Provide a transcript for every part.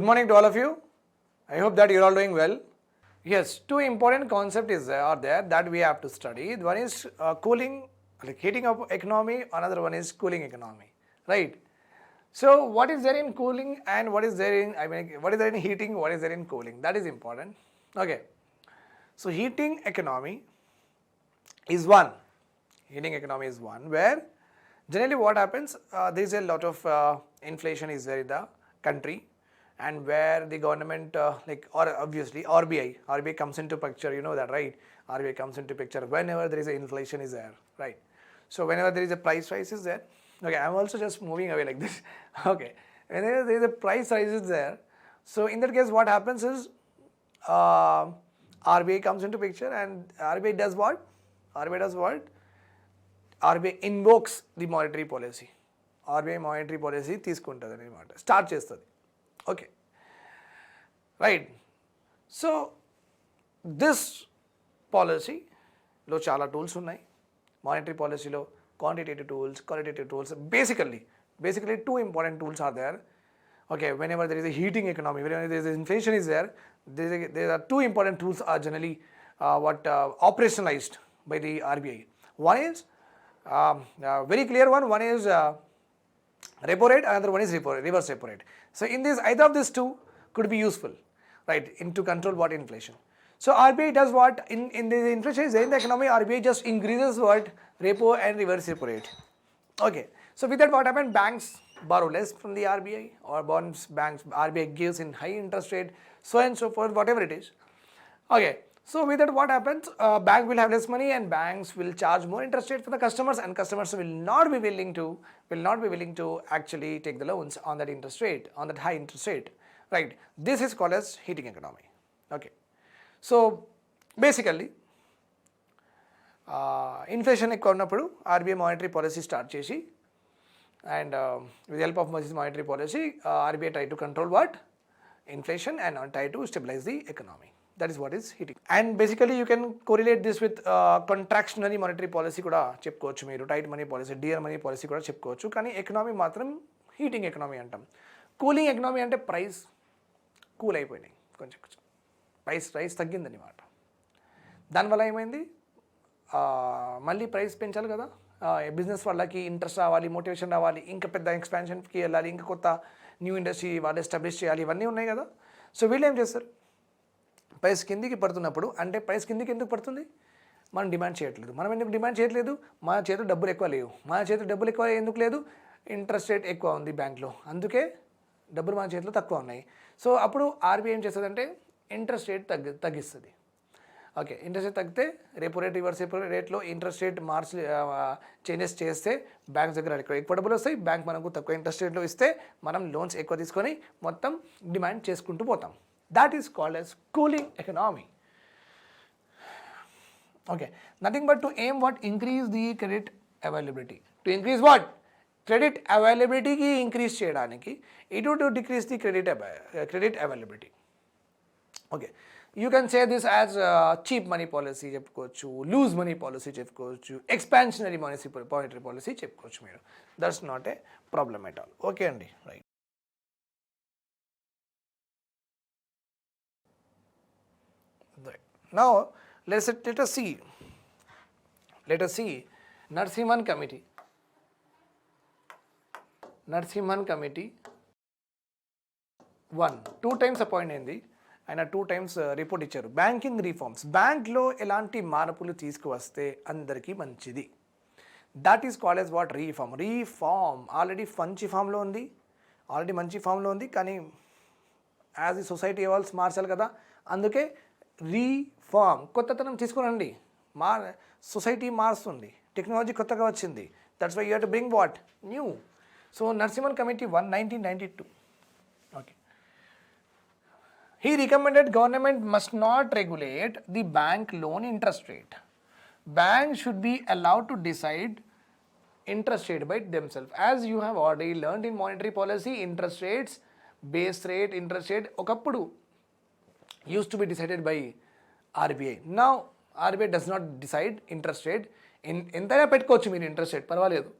Good morning to all of you. I hope that you're all doing well. Yes, two important concepts are there that we have to study. One is cooling, like heating up economy. Another one is cooling economy, right? So what is there in cooling and what is there in, what is there in heating, what is there in cooling? That is important. Okay. So heating economy is one. Heating economy is one where generally what happens, there is a lot of inflation is there in the country, and where the government or obviously RBI comes into picture, you know that, right? RBI comes into picture whenever there is a inflation is there, right? So whenever there is a price rise is there, okay, I'm also just moving away like this. Okay, whenever there is a price rise is there, so in that case what happens is RBI comes into picture, and RBI does what? RBI invokes the monetary policy. RBI monetary policy తీసుకుంటుంది అన్నమాట, start చేస్తుంది. Okay, right. So this పాలసీలో చాలా tools ఉన్నాయి. Monetary పాలసీలో quantitative tools, qualitative tools. Basically two important tools are there. Okay, whenever there is a heating economy, whenever there is inflation is there, there are two important tools are generally operationalized by the RBI. One is very clear one. One is repo rate, another one is reverse repo rate. So in this, either of these two could be useful, right, to control what inflation. So RBI does what? In the inflation is in the economy, RBI just increases what? Repo and reverse repo rate. Okay, so with that what happened? Banks borrow less from the RBI, or RBI gives in high interest rate, so and so forth, whatever it is. Okay, so with that what happens? Bank will have less money, and banks will charge more interest rate for the customers, and customers will not be willing to actually take the loans on that interest rate, on that high interest rate, right? This is called as heating economy. Okay, so basically inflation ఎక్కువ ఉన్నప్పుడు RBI monetary policy start చేసి, and with the help of this monetary policy, RBI try to control what? Inflation, and try to stabilize the economy. That is what is heating. And basically you can correlate this with contractionary monetary policy కూడా చెప్పుకోవచ్చు మీరు. Tight money policy, dear money policy కూడా చెప్పుకోవచ్చు. కానీ economy మాత్రం heating economy అంటాం. Cooling economy అంటే price cool అయిపోయినాయి, కొంచెం ప్రైస్ తగ్గిందన్నమాట. దానివల్ల ఏమైంది? మళ్ళీ ప్రైస్ పెంచాలి కదా, బిజినెస్ వాళ్ళకి ఇంట్రెస్ట్ రావాలి, మోటివేషన్ రావాలి, ఇంకా పెద్ద ఎక్స్పాన్షన్కి వెళ్ళాలి, ఇంకా కొత్త న్యూ ఇండస్ట్రీ వాళ్ళు ఎస్టాబ్లిష్ చేయాలి, ఇవన్నీ ఉన్నాయి కదా. సో వీళ్ళు ఏం చేస్తారు? ప్రైస్ కిందికి పడుతున్నప్పుడు, అంటే ప్రైస్ కిందికి ఎందుకు పడుతుంది? మనం డిమాండ్ చేయట్లేదు. మనం ఎందుకు డిమాండ్ చేయట్లేదు? మన చేతిలో డబ్బులు ఎక్కువ లేవు. మన చేతిలో డబ్బులు ఎక్కువ ఎందుకు లేదు? ఇంట్రెస్ట్ రేట్ ఎక్కువ ఉంది బ్యాంక్లో, అందుకే డబ్బులు మన చేతిలో తక్కువ ఉన్నాయి. సో అప్పుడు RBI ఏం చేస్తుందంటే ఇంట్రెస్ట్ రేట్ తగ్గిస్తుంది. ఓకే, ఇంట్రెస్ట్ రేట్ తగ్గితే రేపు రేట్, రివర్స్ రేపు రేట్లో ఇంట్రెస్ట్ రేట్ చేంజెస్ చేస్తే బ్యాంక్స్ దగ్గర ఎక్కువ డబ్బులు వస్తాయి. బ్యాంక్ మనకు తక్కువ ఇంట్రెస్ట్ రేట్లో ఇస్తే మనం లోన్స్ ఎక్కువ తీసుకొని మొత్తం డిమాండ్ చేసుకుంటూ పోతాం. That is called as cooling economy. Okay, nothing but to aim what? Increase the credit availability. To increase what? Credit availability ki increase cheyadaniki, it to decrease the credit availability. Okay, you can say this as cheap money policy చెప్పుకోవచ్చు, loose money policy చెప్పుకోవచ్చు, expansionary monetary policy చెప్పుకోవచ్చు మీరు. That's not a problem at all. Okay అండి, right. Now let us see Narasimhan committee 2 times appoint అయింది, ఆయన 2 times report ఇచ్చారు. Banking reforms, బ్యాంక్లో ఎలాంటి మార్పులు తీసుకువస్తే అందరికీ మంచిది. That is called as what? Reform. Already మంచి ఫామ్లో ఉంది, కానీ యాజ్ ది సొసైటీ ఎవాల్వ్స్ మార్చాలి కదా, అందుకే రీఫార్మ్, కొత్తతనం తీసుకురండి. సొసైటీ మారుస్తుంది, టెక్నాలజీ కొత్తగా వచ్చింది. That's why you have to bring what? New. So Narasimhan committee 1992. Okay, he recommended government must not regulate the bank loan interest rate. Banks should be allowed to decide interest rate by themselves. As you have already learned in monetary policy, interest rates, base rate, interest rate okappudu used to be decided by RBI. Now RBI does not decide interest rate. ఎంతైనా పెట్టుకోవచ్చు మీరు interest rate, పర్వాలేదు.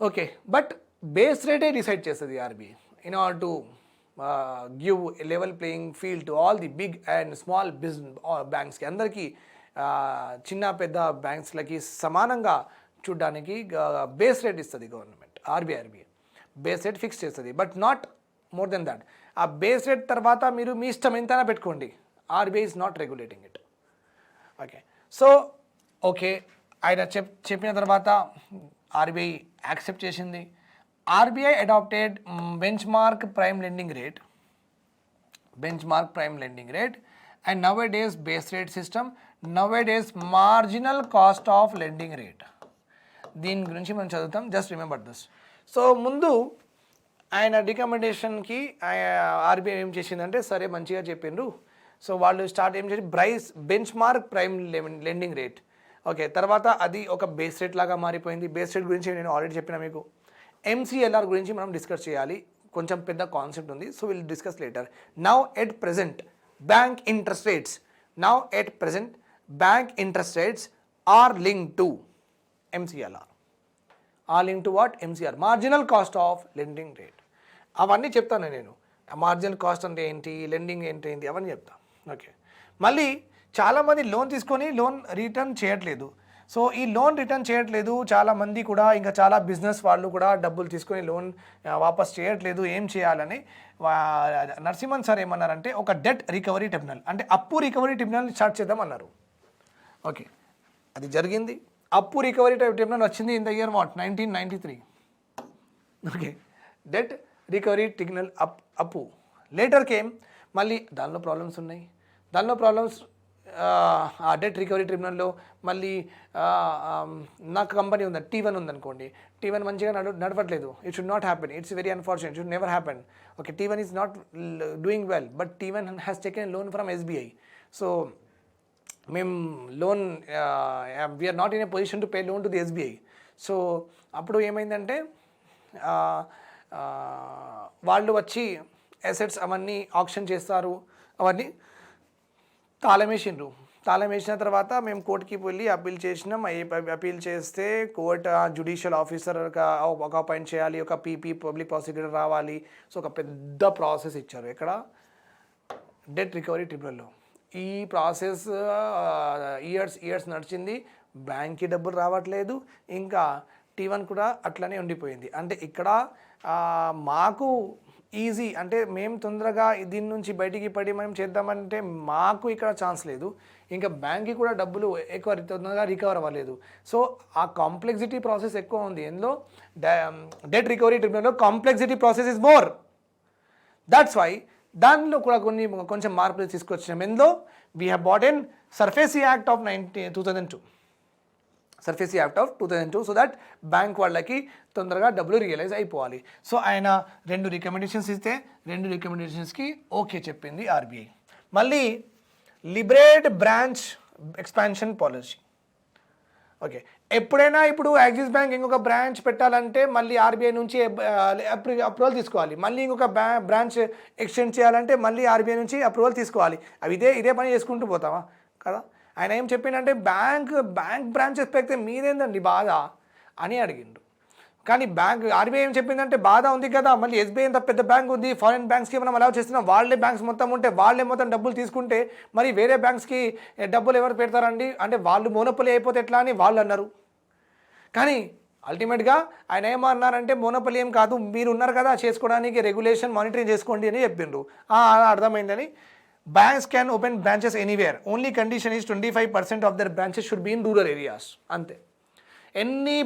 Okay, but base రేటే decide చేస్తుంది RBI in order to give level playing field to all the big and small business బ్యాంక్స్కి, అందరికీ చిన్న పెద్ద బ్యాంక్స్లకి సమానంగా చూడడానికి బేస్ రేట్ ఇస్తుంది government. RBI base rate fix చేస్తుంది, but not more than that. ఆ బేస్ రేట్ తర్వాత మీరు మీ ఇష్టం ఎంతైనా పెట్టుకోండి. RBI is not regulating it. Okay, so okay ఆయన చెప్పిన తర్వాత ఆర్బీఐ యాక్సెప్ట్ చేసింది. RBI adopted benchmark prime lending rate and nowadays base rate system, nowadays marginal cost of lending rate. దీని గురించి మనం చదువుతాం, జస్ట్ రిమెంబర్ దిస్. సో ముందు ఆయన రికమెండేషన్కి ఆర్బీఐ ఏం చేసిందంటే, సరే మంచిగా చెప్పిండ్రు. సో వాళ్ళు స్టార్ట్ ఏం చేసి bench mark prime lending rate. Okay, తర్వాత అది ఒక బేస్ రేట్ లాగా మారిపోయింది. బేస్ రేట్ గురించి నేను ఆల్రెడీ చెప్పిన మీకు. ఎంసీఎల్ఆర్ గురించి మనం డిస్కస్ చేయాలి, కొంచెం పెద్ద కాన్సెప్ట్ ఉంది. So will discuss later. Now at present bank interest rates are linked to MCLR. Are linked to what? MCLR, marginal cost of lending rate. అవన్నీ చెప్తాను నేను. మార్జినల్ కాస్ట్ అంటే ఏంటి, లెండింగ్ ఏంటి, అవన్నీ చెప్తా. ఓకే, మళ్ళీ చాలామంది లోన్ తీసుకొని లోన్ రిటర్న్ చేయట్లేదు. సో ఈ లోన్ రిటర్న్ చేయట్లేదు చాలామంది కూడా, ఇంకా చాలా బిజినెస్ వాళ్ళు కూడా డబ్బులు తీసుకొని లోన్ వాపస్ చేయట్లేదు. ఏం చేయాలని నరసింహన్ సార్ ఏమన్నారంటే, ఒక డెట్ రికవరీ ట్రిబ్యునల్, అంటే అప్పు రికవరీ ట్రిబ్యునల్ స్టార్ట్ చేద్దాం అన్నారు. ఓకే, అది జరిగింది. అప్పు రికవరీ ట్రిబ్యునల్ వచ్చింది in the year 1993. Okay, debt recovery tribunal అప్పు లేటర్ కేమ్. మళ్ళీ దానిలో ప్రాబ్లమ్స్ ఉన్నాయి. ఆ డెట్ రికవరీ ట్రిబ్యునల్లో మళ్ళీ నాకు కంపెనీ ఉంది, T1 ఉందనుకోండి. T1 మంచిగా నడవట్లేదు. It should not happen. It's very unfortunate. Should never happen. Okay, T1 is not doing well, but T1 has taken loan from SBI. So మేము loan we're not in a position to pay loan to the SBI. So అప్పుడు ఏమైందంటే వాళ్ళు వచ్చి assets అవన్నీ auction చేస్తారు. అవన్నీ తాళం వేసిన తర్వాత మేము కోర్టుకి వెళ్ళి అప్పీల్ చేసినాం. అప్పీల్ చేస్తే కోర్టు జ్యుడిషియల్ ఆఫీసర్ ఒక అపాయింట్ చేయాలి, ఒక పీపీ పబ్లిక్ ప్రాసిక్యూటర్ రావాలి. సో ఒక పెద్ద ప్రాసెస్ ఇచ్చారు. ఎక్కడ? డెట్ రికవరీ ట్రిబ్యునల్లో. ఈ ప్రాసెస్ ఇయర్స్ నడిచింది. బ్యాంక్కి డబ్బులు రావట్లేదు, ఇంకా T1 కూడా అట్లనే ఉండిపోయింది. అంటే ఇక్కడ మాకు ఈజీ, అంటే మేము తొందరగా దీని నుంచి బయటికి పడి మనం చేద్దామంటే మాకు ఇక్కడ ఛాన్స్ లేదు. ఇంకా బ్యాంక్కి కూడా డబ్బులు ఎక్కువ తొందరగా రికవర్ అవ్వలేదు. సో ఆ కాంప్లెక్సిటీ ప్రాసెస్ ఎక్కువ ఉంది. ఎందులో డెట్ రికవరీ ట్రిబ్యునల్లో complexity process is more. That's why దానిలో కూడా కొంచెం మార్పులు తీసుకొచ్చినాం. ఎందులో we have brought in SARFAESI act of 2002 so that bank వాళ్ళకి తొందరగా డబ్బులు రియలైజ్ అయిపోవాలి. సో ఆయన 2 రికమెండేషన్స్ ఇస్తే 2 రికమెండేషన్స్కి ఓకే చెప్పింది ఆర్బీఐ. మళ్ళీ liberate branch expansion policy. Okay, ఎప్పుడైనా ఇప్పుడు యాక్సిస్ బ్యాంక్ ఇంకొక బ్రాంచ్ పెట్టాలంటే మళ్ళీ ఆర్బీఐ నుంచి అప్రూవల్ తీసుకోవాలి. మళ్ళీ ఇంకొక బ్రాంచ్ ఎక్స్టెండ్ చేయాలంటే మళ్ళీ ఆర్బీఐ నుంచి అప్రూవల్ తీసుకోవాలి. అవి ఇదే పని చేసుకుంటూ పోతామా కదా? ఆయన ఏం చెప్పిండంటే బ్యాంక్ బ్రాంచెస్ పెడితే మీరేందండి బాధ అని అడిగిండు. కానీ ఆర్బీఐ ఏం చెప్పిందంటే బాధ ఉంది కదా, మళ్ళీ SBI ఎంత పెద్ద బ్యాంక్ ఉంది, ఫారిన్ బ్యాంక్స్కి మనం అలౌ చేస్తున్నాం, వాళ్ళే బ్యాంక్స్ మొత్తం ఉంటే వాళ్ళే మొత్తం డబ్బులు తీసుకుంటే మరి వేరే బ్యాంక్స్కి డబ్బులు ఎవరు పెడతారండి, అంటే వాళ్ళు మోనోపలి అయిపోతే ఎట్లా అని వాళ్ళు అన్నారు. కానీ అల్టిమేట్గా ఆయన ఏమన్నారంటే మోనోపలి ఏం కాదు, మీరు ఉన్నారు కదా చేసుకోవడానికి, రెగ్యులేషన్ మానిటరింగ్ చేసుకోండి అని చెప్పిండ్రు. అర్థమైందని. Banks can open branches anywhere. Only condition is 25% of their branches should be in rural areas. అంతే. ఎన్ని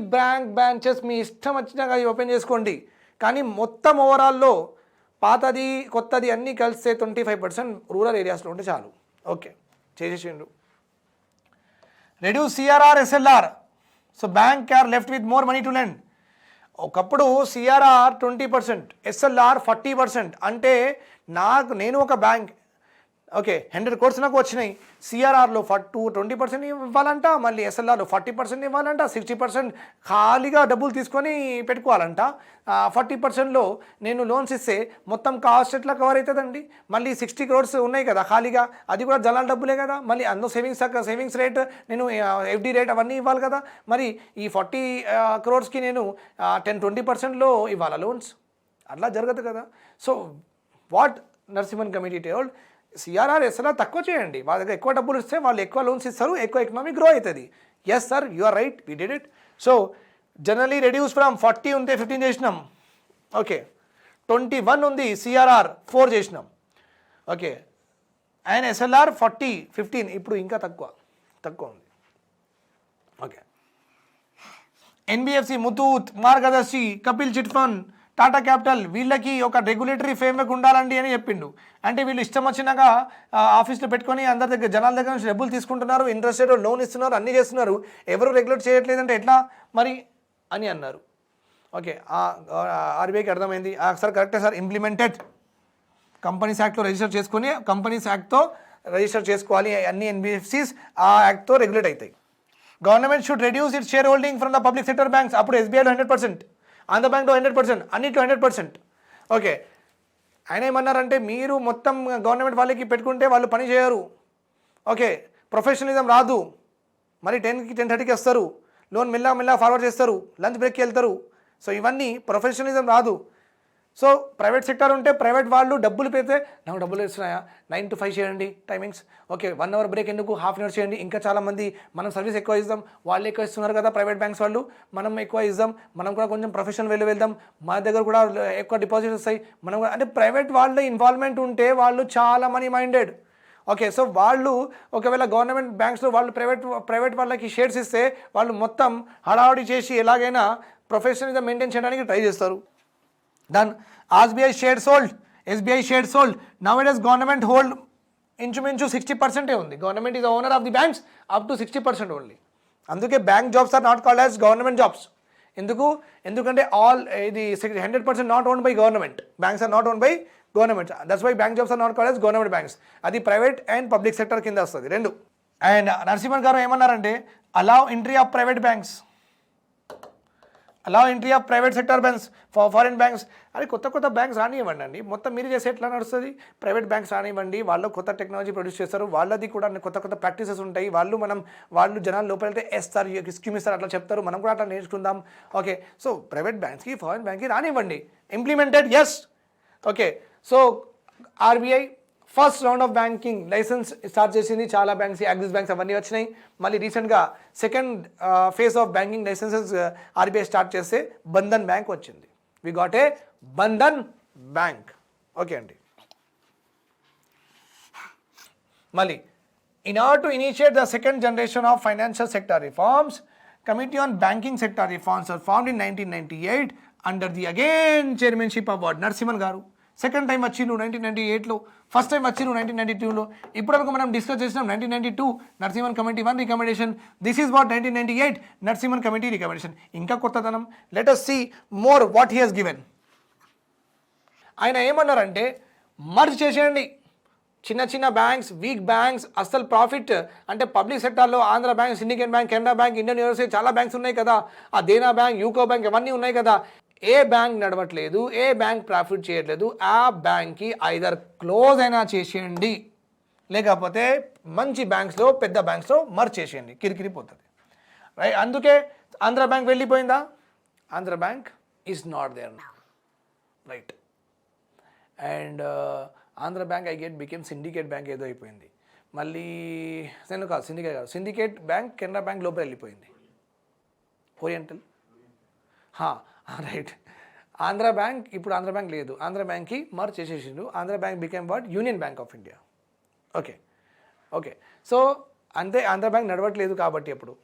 బ్రాంచెస్ మీ ఇష్టం వచ్చినాక ఓపెన్ చేసుకోండి, కానీ మొత్తం ఓవరాల్లో పాతది కొత్తది అన్నీ కలిస్తే 25% రూరల్ ఏరియాస్లో ఉంటే చాలు. ఓకే, చేసేసిండు. Reduce CRR SLR. So bank are left with more money to lend. ఒకప్పుడు CRR 20%, SLR 40%. అంటే నేను ఒక బ్యాంక్, ఓకే 100 crores నాకు వచ్చినాయి, CRRలో 20% ఇవ్వాలంట, మళ్ళీ SLRలో 40% ఇవ్వాలంట, 60% ఖాళీగా డబ్బులు తీసుకొని పెట్టుకోవాలంట. 40%లో నేను లోన్స్ ఇస్తే మొత్తం కాస్ట్ ఎట్లా కవర్ అవుతుందండి? మళ్ళీ 60 crores ఉన్నాయి కదా ఖాళీగా, అది కూడా జలాల డబ్బులే కదా. మళ్ళీ అందులో సేవింగ్స్ రేట్, నేను FD రేట్ అవన్నీ ఇవ్వాలి కదా. మరి ఈ 40 crores నేను 10-20%లో ఇవ్వాలా లోన్స్? అట్లా జరగదు కదా. So what Narasimhan committee told, CRR SLR తక్కువ చేయండి, వాళ్ళ దగ్గర ఎక్కువ డబ్బులు ఇస్తే వాళ్ళు ఎక్కువ లోన్స్ ఇస్తారు, ఎక్కువ ఎకనామీ గ్రో అవుతుంది. Yes sir, you are right, we did it. So generally reduce from 40 ఉంటే 15 చేసినాం. ఓకే, 21 ఉంది, సిఆర్ఆర్ 4 చేసినాం. ఓకే, అండ్ ఎస్ఎల్ఆర్ 40, 15, ఇప్పుడు ఇంకా తక్కువ ఉంది. ఓకే, ఎన్బిఎఫ్సి, ముతూత్, మార్గదర్శి, Kapil chit fund, Tata capital, వీళ్ళకి ఒక రెగ్యులేటరీ ఫ్రేమ్వర్క్ ఉండాలండి అని చెప్పిండు. అంటే వీళ్ళు ఇష్టం వచ్చినాక ఆఫీస్లో పెట్టుకొని అందరి దగ్గర జనాల దగ్గర నుంచి డబ్బులు తీసుకుంటున్నారు, ఇంట్రెస్ట్ రేట్ లోన్ ఇస్తున్నారు, అన్నీ చేస్తున్నారు, ఎవరు రెగ్యులేట్ చేయట్లేదంటే ఎట్లా మరి అని అన్నారు. ఓకే, ఆర్బీఐకి అర్థమైంది, సార్ కరెక్టే సార్, ఇంప్లిమెంటెడ్ కంపెనీస్ యాక్ట్లో రిజిస్టర్ చేసుకొని కంపెనీస్ యాక్ట్తో రిజిస్టర్ చేసుకోవాలి అన్ని ఎన్బిఎఫ్సిస్, ఆ యాక్ట్తో రెగ్యులేట్ అవుతాయి. Government should reduce it share holding from the public sector banks. అప్పుడు ఎస్బీఐలో 100%, ఆంధ్ర బ్యాంక్లో 100%, అన్నిట్లో 100%. ఓకే, ఆయన ఏమన్నారంటే మీరు మొత్తం గవర్నమెంట్ వాళ్ళకి పెట్టుకుంటే వాళ్ళు పని చేయరు. ఓకే, ప్రొఫెషనలిజం రాదు, మరి 10కి 10:30కి వస్తారు, లోన్ మెల్లగా ఫార్వర్డ్ చేస్తారు, లంచ్ బ్రేక్కి వెళ్తారు. సో ఇవన్నీ ప్రొఫెషనలిజం రాదు. సో ప్రైవేట్ సెక్టర్ ఉంటే ప్రైవేట్ వాళ్ళు డబ్బులు పెడితే నాకు డబ్బులు ఇస్తున్నాయా, 9 to 5 చేయండి టైమింగ్స్, ఓకే 1 hour బ్రేక్ ఎందుకు, హాఫ్ అన్ అవర్ చేయండి, ఇంకా చాలామంది మనం సర్వీస్ ఎక్కువ ఇద్దాం, వాళ్ళు ఎక్కువ ఇస్తున్నారు కదా ప్రైవేట్ బ్యాంక్స్ వాళ్ళు, మనం ఎక్కువ ఇద్దాం, మనం కూడా కొంచెం ప్రొఫెషనల్ వెళ్దాం, మా దగ్గర కూడా ఎక్కువ డిపాజిట్స్ వస్తాయి, మనం కూడా అంటే ప్రైవేట్ వాళ్ళ ఇన్వాల్వ్మెంట్ ఉంటే వాళ్ళు చాలా మనీ మైండెడ్. ఓకే, సో వాళ్ళు ఒకవేళ గవర్నమెంట్ బ్యాంక్స్లో వాళ్ళు ప్రైవేట్ వాళ్ళకి షేర్స్ ఇస్తే వాళ్ళు మొత్తం హడావుడి చేసి ఎలాగైనా ప్రొఫెషనలిజం మెయింటైన్ చేయడానికి ట్రై చేస్తారు. Then SBI shared sold, SBI shared sold. Nowadays government hold ఇంచుమించు 60% ఉంది. Government is owner of the banks up to 60% only. అందుకే bank jobs are not called as government jobs. ఎందుకంటే ఇది 100% not owned by government. Banks are not owned by government. That's why bank jobs are not called as government banks. అది private and public sector కింద వస్తుంది రెండు. అండ్ నరసింహన్ గారు ఏమన్నారంటే allow entry of private banks, అలా entry of private sector banks foreign banks. అది కొత్త banks రానివ్వండి అండి, మొత్తం మీరు చేస్తే ఎట్లా నడుస్తుంది? ప్రైవేట్ బ్యాంక్స్ రానివ్వండి, వాళ్ళు కొత్త టెక్నాలజీ ప్రొడ్యూస్ చేస్తారు, వాళ్ళది కూడా కొత్త ప్రాక్టీసెస్ ఉంటాయి, వాళ్ళు జనాలు లోపల వెళ్తే వేస్తారు, స్కీమ్ ఇస్తారు, అట్లా చెప్తారు, మనం కూడా అట్లా నేర్చుకుందాం. ఓకే, సో ప్రైవేట్ బ్యాంక్స్కి ఫారిన్ బ్యాంక్కి రానివ్వండి, implemented yes. Okay, so RBI first round of banking license start చేసింది, చాలా బ్యాంక్స్, యాక్సిస్ బ్యాంక్స్ అవన్నీ వచ్చినాయి. మళ్ళీ రీసెంట్గా second phase of banking licenses RBI start చేస్తే బంధన్ బ్యాంక్ వచ్చింది. We got a Bandhan bank. Okay అండి, మళ్ళీ in order to initiate the second generation of financial sector reforms, Committee on Banking Sector Reforms was formed in 1998 under the again chairmanship of Narasimhan garu. Second time వచ్చిండు 1998లో, first time వచ్చిండు 1992లో. ఇప్పటివరకు మనం discuss చేసినాం 1992 Narasimhan committee 1 recommendation. This is what 1998 Narasimhan committee recommendation. ఇంకా కొత్తదనం. Let us see more what he has given. ఆయన ఏమన్నారంటే merge చేసేయండి చిన్న బ్యాంక్స్, వీక్ బ్యాంక్స్, అసలు ప్రాఫిట్ అంటే పబ్లిక్ సెక్టార్లో Andhra bank, syndicate bank, Canara bank, Indian university, చాలా బ్యాంక్స్ ఉన్నాయి కదా, ఆ దేనా బ్యాంక్, యూకో బ్యాంక్, ఇవన్నీ ఉన్నాయి కదా. ఏ బ్యాంక్ నడవట్లేదు, ఏ బ్యాంక్ ప్రాఫిట్ చేయట్లేదు, ఆ బ్యాంక్కి ఐదర్ క్లోజ్ అయినా చేసేయండి, లేకపోతే మంచి బ్యాంక్స్లో పెద్ద బ్యాంక్స్లో మర్జ్ చేసేయండి, కిరికిరిపోతుంది. రైట్, అందుకే ఆంధ్ర బ్యాంక్ వెళ్ళిపోయిందా? Andhra bank is not there now. Right, and Andhra bank became Syndicate bank ఏదో అయిపోయింది. మళ్ళీ నేను కాదు, సిండికేట్ బ్యాంక్ కెనరా బ్యాంక్ లోపల వెళ్ళిపోయింది. Oriental, right. ఆంధ్ర బ్యాంక్ ఇప్పుడు ఆంధ్ర బ్యాంక్ లేదు, ఆంధ్ర బ్యాంక్కి మర్జ్ చేసేసిండు. Andhra bank became what? Union bank of India. Okay, so అంతే, ఆంధ్ర బ్యాంక్ నడవట్లేదు కాబట్టి అప్పుడు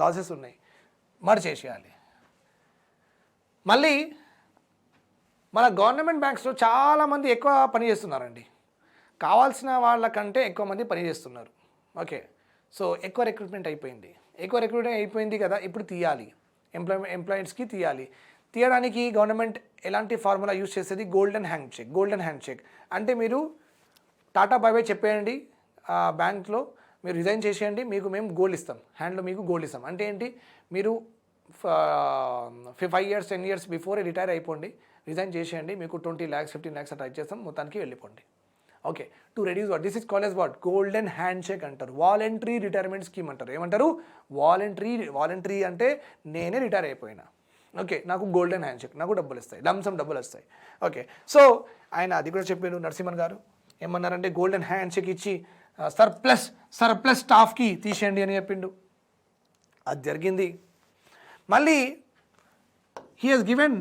లాసెస్ ఉన్నాయి, మర్జ్ చేసేయాలి. మళ్ళీ మన గవర్నమెంట్ బ్యాంక్స్లో చాలామంది ఎక్కువ పని చేస్తున్నారండి, కావాల్సిన వాళ్ళకంటే ఎక్కువ మంది పని చేస్తున్నారు. ఓకే, సో ఎక్కువ రిక్రూట్మెంట్ అయిపోయింది కదా, ఇప్పుడు తీయాలి, ఎంప్లాయీస్కి తీయడానికి గవర్నమెంట్ ఎలాంటి ఫార్ములా యూజ్ చేసేది? Golden handshake. అంటే మీరు టాటా బై చెప్పేయండి బ్యాంక్లో, మీరు రిజైన్ చేసేయండి, మీకు మేము గోల్డ్ ఇస్తాం, హ్యాండ్లో మీకు గోల్డ్ ఇస్తాం. అంటే ఏంటి? మీరు 5 years 10 years బిఫోర్ రిటైర్ అయిపోండి, రిజైన్ చేసేయండి, మీకు 20 lakhs 15 lakhs అట్లా ఇచ్చేస్తాం, మొత్తానికి వెళ్ళిపోండి. Okay, to reduce what? This is called as what? Golden handshake అంటారు, వాలంటరీ రిటైర్మెంట్ స్కీమ్ అంటారు. ఏమంటారు? వాలంటరీ అంటే నేనే రిటైర్ అయిపోయినా, ఓకే, నాకు గోల్డెన్ హ్యాండ్ చెక్, నాకు డబ్బులు వస్తాయి, లంసమ్ డబ్బులు వస్తాయి. ఓకే, సో ఆయన అది కూడా చెప్పారు నరసింహన్ గారు. ఏమన్నారంటే గోల్డెన్ హ్యాండ్ చెక్ ఇచ్చి సర్ప్లస్ స్టాఫ్కి తీసేయండి అని చెప్పిండు. అది జరిగింది. మళ్ళీ he has given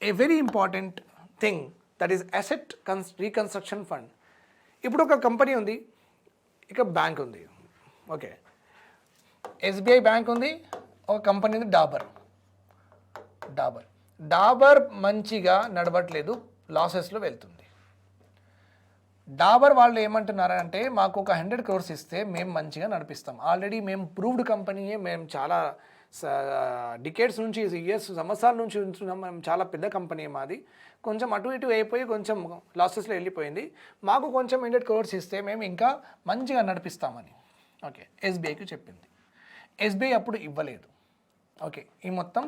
a very important thing, that is asset reconstruction fund. ఇప్పుడు ఒక కంపెనీ ఉంది, ఇక బ్యాంక్ ఉంది. ఓకే, ఎస్బీఐ బ్యాంక్ ఉంది, ఒక కంపెనీ ఉంది డాబర్ మంచిగా నడవట్లేదు, లాసెస్లో వెళ్తుంది. డాబర్ వాళ్ళు ఏమంటున్నారంటే మాకు ఒక 100 crores ఇస్తే మేము మంచిగా నడిపిస్తాం, ఆల్రెడీ మేము ప్రూవ్డ్ కంపెనీయే, మేము చాలా డికేట్స్ నుంచి సంవత్సరాల నుంచి ఉంటున్నాం, మేము చాలా పెద్ద కంపెనీ మాది, కొంచెం అటు ఇటు అయిపోయి కొంచెం లాసెస్లో వెళ్ళిపోయింది, మాకు కొంచెం 100 crores ఇస్తే మేము ఇంకా మంచిగా నడిపిస్తామని ఓకే ఎస్బీఐకి చెప్పింది. ఎస్బీఐ అప్పుడు ఇవ్వలేదు. ఓకే, ఈ మొత్తం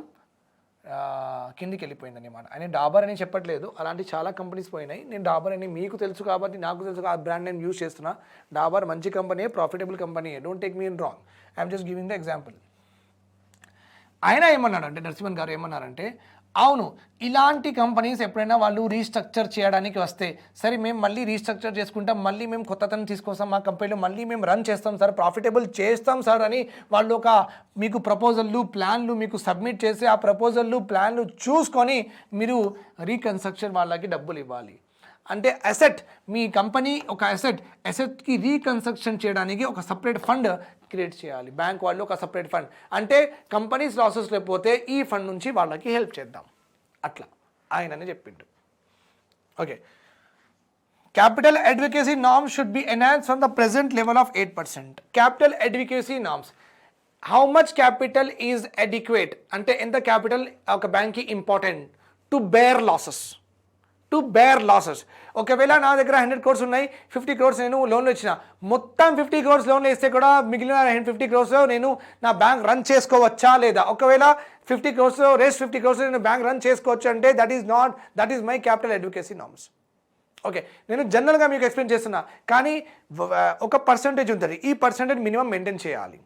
కిందికి వెళ్ళిపోయింది అనమాట. ఆయన డాబర్ అని చెప్పట్లేదు, అలాంటి చాలా కంపెనీస్ పోయినాయి. నేను డాబర్ అని మీకు తెలుసు కాబట్టి, నాకు తెలుసు ఆ బ్రాండ్ నేను యూజ్ చేస్తున్నా. డాబర్ మంచి company, profitable company, don't take me in wrong, I'm just giving the example. ఆయన ఏమన్నాడంటే, నరసింహన్ గారు ఏమన్నారంటే, అవును ఇలాంటి కంపెనీస్ ఎప్పుడైనా వాళ్ళు రీస్ట్రక్చర్ చేయడానికి వస్తే, సరే మేము మళ్ళీ రీస్ట్రక్చర్ చేసుకుంటాం, మళ్ళీ మేము కొత్తతనం తీసుకొస్తాం, మా కంపెనీలో మళ్ళీ మేము రన్ చేస్తాం సార్, ప్రాఫిటబుల్ చేస్తాం సార్ అని వాళ్ళు ఒక మీకు ప్రపోజల్లు ప్లాన్లు మీకు సబ్మిట్ చేసి, ఆ ప్రపోజల్లు ప్లాన్లు చూసుకొని మీరు రీకన్స్ట్రక్షన్ వాళ్ళకి డబ్బులు ఇవ్వాలి. అంటే అసెట్, మీ కంపెనీ ఒక అసెట్కి రీకన్స్ట్రక్షన్ చేయడానికి ఒక సపరేట్ ఫండ్ క్రియేట్ చేయాలి, బ్యాంక్ వాళ్ళు ఒక సపరేట్ ఫండ్, అంటే కంపెనీస్ లాసెస్ లేకపోతే ఈ ఫండ్ నుంచి వాళ్ళకి హెల్ప్ చేద్దాం, అట్లా ఆయననే చెప్పిండు. Okay, capital advocacy norms should be enhance from the present level of 8%. Capital advocacy norms, how much capital is adequate, అంటే ఎంత క్యాపిటల్ ఒక బ్యాంక్కి ఇంపార్టెంట్ టు బేర్ లాసెస్. ఒకవేళ నా దగ్గర 100 crores ఉన్నాయి, 50 crores నేను లోన్లు ఇచ్చిన, మొత్తం 50 crores లోన్లు ఇస్తే కూడా మిగిలిన 50 crores నేను నా బ్యాంక్ రన్ చేసుకోవచ్చా లేదా? ఒకవేళ 50 crores నేను బ్యాంక్ రన్ చేసుకోవచ్చు అంటే that is my capital advocacy norms. Okay, నేను జనరల్గా మీకు ఎక్స్ప్లెయిన్ చేస్తున్నా, కానీ ఒక పర్సంటేజ్ ఉంటుంది, ఈ పర్సంటేజ్ మినిమం మెయింటైన్ చేయాలి.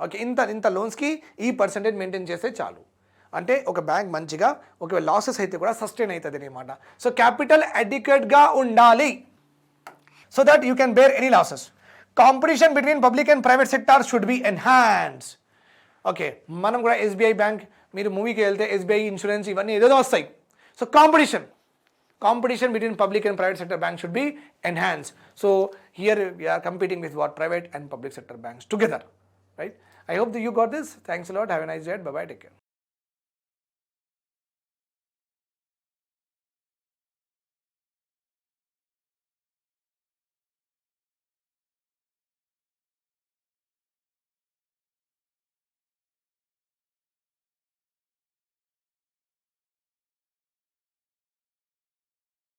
ఓకే, ఇంత లోన్స్కి ఈ పర్సంటేజ్ మెయింటైన్ చేస్తే చాలు, అంటే ఒక బ్యాంక్ మంచిగా ఒకవేళ లాసెస్ అయితే కూడా సస్టైన్ అవుతుంది అనమాట. సో క్యాపిటల్ అడిక్వేట్గా ఉండాలి, so that you can bear any losses. Competition between public and private sector should be enhance. Okay, మనం కూడా ఎస్బీఐ బ్యాంక్, మీరు మూవీకి వెళ్తే ఎస్బీఐ ఇన్సూరెన్స్ ఇవన్నీ ఏదో వస్తాయి. So competition between public and private sector bank should be enhance. So here we are competing with what private and public sector banks together, right? I hope that you got this. Thanks a lot. Have a nice day. Bye bye. Take care.